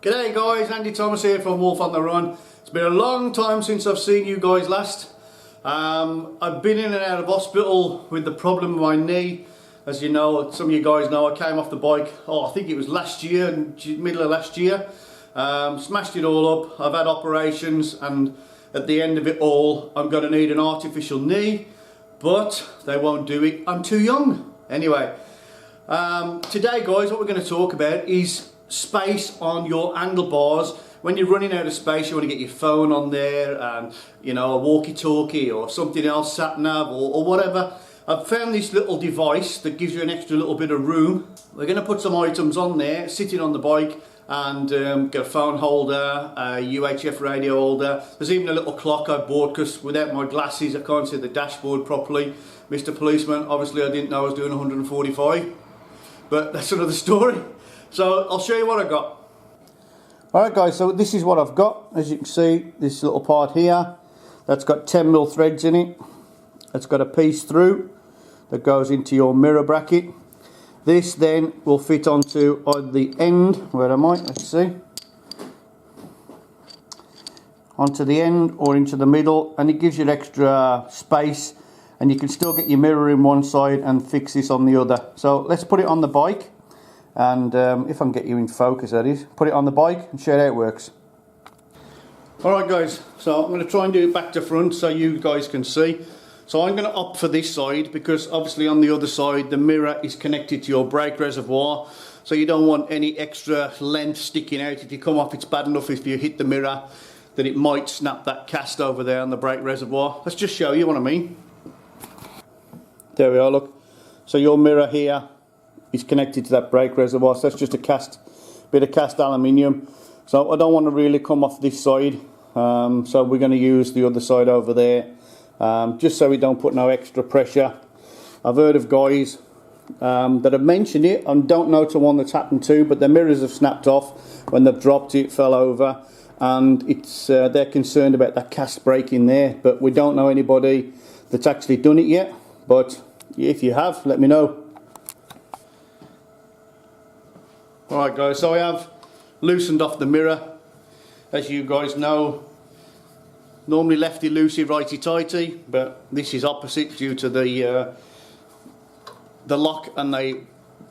G'day guys, Andy Thomas here from Wolf on the Run. It's been a long time since I've seen you guys last. I've been in and out of hospital with the problem with my knee. As you know, some of you guys know, I came off the bike, I think it was last year, middle of last year. Smashed it all up. I've had operations, and at the end of it all, I'm going to need an artificial knee, but they won't do it. I'm too young. Anyway, today guys, what we're going to talk about is space on your handlebars. When you're running out of space, you want to get your phone on there and, you know, a walkie-talkie or something else, sat nav or whatever. I've found this little device that gives you an extra little bit of room. We're going to put some items on there, sitting on the bike, and get a phone holder, a UHF radio holder. There's even a little clock I bought because without my glasses I can't see the dashboard properly. Mr. Policeman, obviously I didn't know I was doing 145, but that's another story. So I'll show you what I got. Alright guys, so this is what I've got. As you can see, this little part here, that's got 10mm threads in it. It's got a piece through that goes into your mirror bracket. This then will fit onto the end, where am I? Let's see. Onto the end or into the middle, and it gives you extra space, and you can still get your mirror in one side and fix this on the other. So let's put it on the bike. And if I can get you in focus, that is, put it on the bike and show how it works. Alright guys, so I'm going to try and do it back to front so you guys can see. So I'm going to opt for this side because obviously on the other side the mirror is connected to your brake reservoir, so you don't want any extra length sticking out. If you come off, it's bad enough if you hit the mirror that it might snap that cast over there on the brake reservoir. Let's just show you what I mean. There we are, look. So your mirror here is connected to that brake reservoir, so that's just a bit of cast aluminium. So I don't want to really come off this side, so we're going to use the other side over there, just so we don't put no extra pressure. I've heard of guys that have mentioned it, and don't know to one that's happened to, but their mirrors have snapped off when they've dropped it, fell over, and it's they're concerned about that cast breaking there. But we don't know anybody that's actually done it yet, but if you have, let me know. Alright guys, so I have loosened off the mirror. As you guys know, normally lefty loosey, righty tighty, but this is opposite due to the lock and the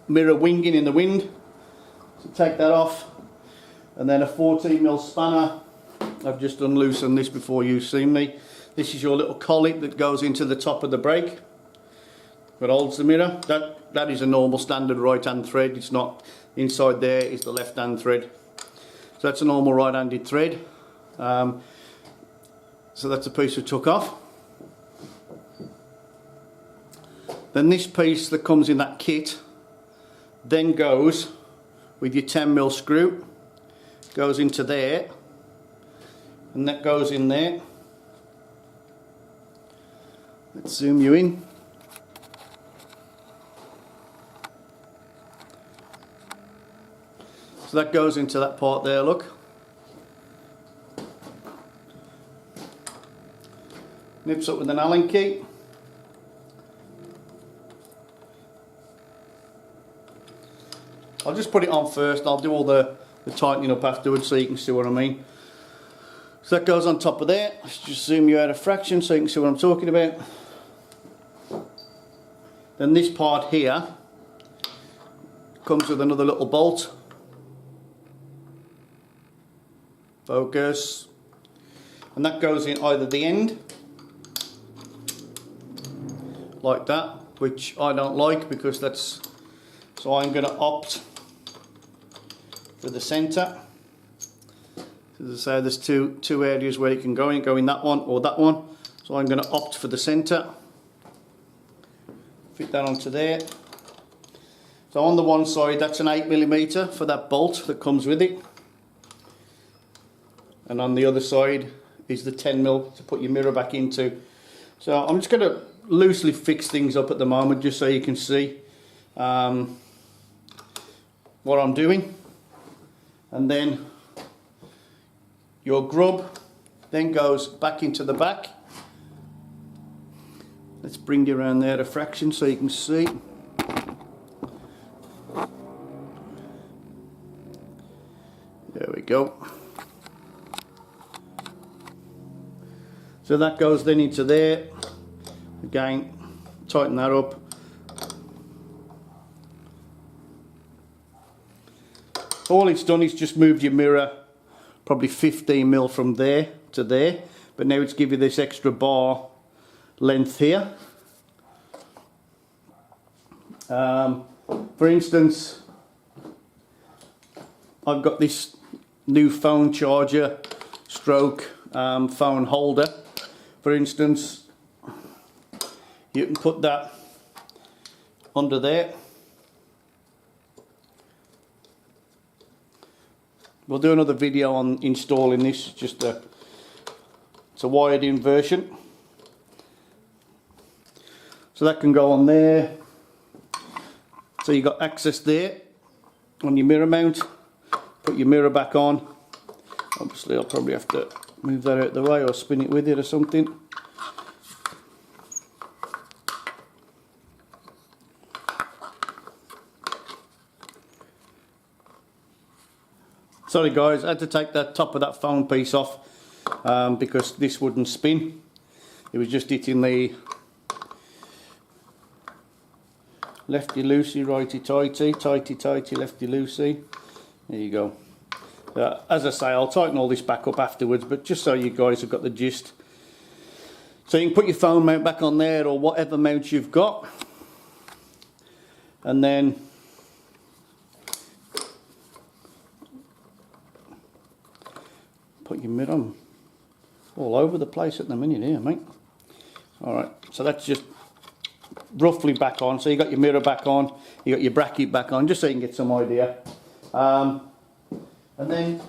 mirror winging in the wind. So take that off, and then a 14mm spanner. I've just unloosened this before you've seen me. This is your little collet that goes into the top of the brake that holds the mirror. That is a normal standard right hand thread. It's not. Inside there is the left hand thread. So that's a normal right handed thread. So that's a piece we took off. Then this piece that comes in that kit then goes with your 10mm screw, goes into there, and that goes in there. Let's zoom you in. So that goes into that part there, look. Nips up with an Allen key. I'll just put it on first, I'll do all the tightening up afterwards so you can see what I mean. So that goes on top of there. Let's just zoom you out a fraction so you can see what I'm talking about. Then this part here comes with another little bolt. Focus, and that goes in either the end like that, which I don't like because that's, so I'm going to opt for the centre. As I say, there's two areas where you can go in that one or that one, so I'm going to opt for the centre, fit that onto there. So on the one side that's an 8mm for that bolt that comes with it, and on the other side is the 10mm to put your mirror back into. So I'm just going to loosely fix things up at the moment just so you can see what I'm doing. And then your grub then goes back into the back. Let's bring you around there a fraction so you can see. There we go. So that goes then into there. Again, tighten that up. All it's done is just moved your mirror probably 15mm from there to there, but now it's give you this extra bar length here. For instance, I've got this new phone charger stroke phone holder. For instance, you can put that under there. We'll do another video on installing this, it's a wired in version. So that can go on there. So you've got access there on your mirror mount. Put your mirror back on. Obviously I'll probably have to move that out of the way or spin it with it or something. Sorry guys, I had to take the top of that phone piece off because this wouldn't spin. It was just hitting the lefty loosey, righty tighty, tighty tighty, lefty loosey. There you go. As I say, I'll tighten all this back up afterwards, but just so you guys have got the gist. So you can put your phone mount back on there or whatever mount you've got. And then put your mirror on. All over the place at the minute here, mate. Alright, so that's just roughly back on. So you got your mirror back on, you got your bracket back on, just so you can get some idea. And then,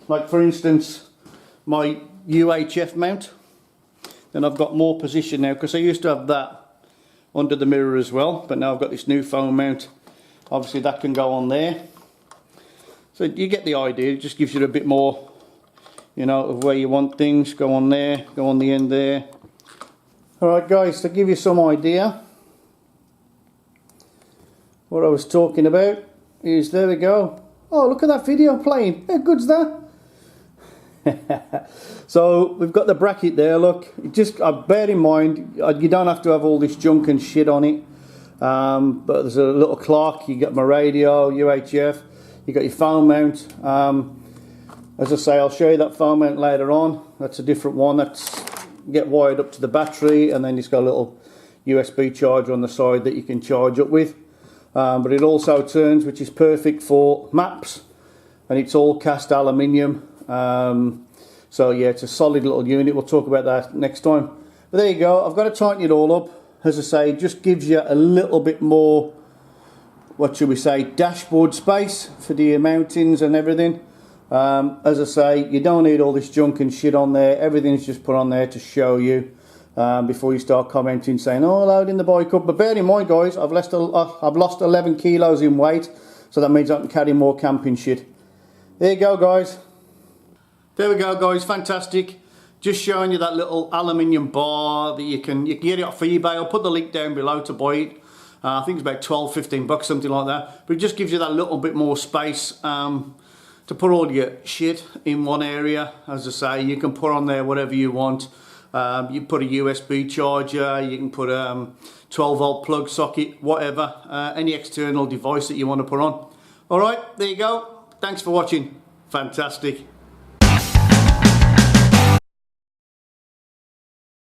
like for instance, my UHF mount, then I've got more position now, because I used to have that under the mirror as well, but now I've got this new phone mount. Obviously that can go on there. So you get the idea, it just gives you a bit more, you know, of where you want things. Go on there, go on the end there. Alright guys, to give you some idea, what I was talking about is, there we go. Oh, look at that video playing. How good's that? So we've got the bracket there, look. Just bear in mind, you don't have to have all this junk and shit on it. But there's a little clock, you got my radio, UHF, you got your phone mount. As I say, I'll show you that phone mount later on. That's a different one. That's get wired up to the battery, and then it's got a little USB charger on the side that you can charge up with. But it also turns, which is perfect for maps, and it's all cast aluminium. So yeah, it's a solid little unit. We'll talk about that next time. But there you go, I've got to tighten it all up. As I say, it just gives you a little bit more, what should we say, dashboard space for the mountings and everything. As I say, you don't need all this junk and shit on there. Everything's just put on there to show you. Before you start commenting saying, oh, loading the bike up. But bear in mind guys, I've lost 11 kilos in weight, so that means I can carry more camping shit. There you go guys. There we go guys, fantastic. Just showing you that little aluminium bar that you can get it off eBay. I'll put the link down below to buy it. I think it's about 12-15 bucks, something like that. But it just gives you that little bit more space to put all your shit in one area. As I say, you can put on there whatever you want. You put a USB charger, you can put a 12 volt plug socket, whatever, any external device that you want to put on. Alright, there you go. Thanks for watching. Fantastic.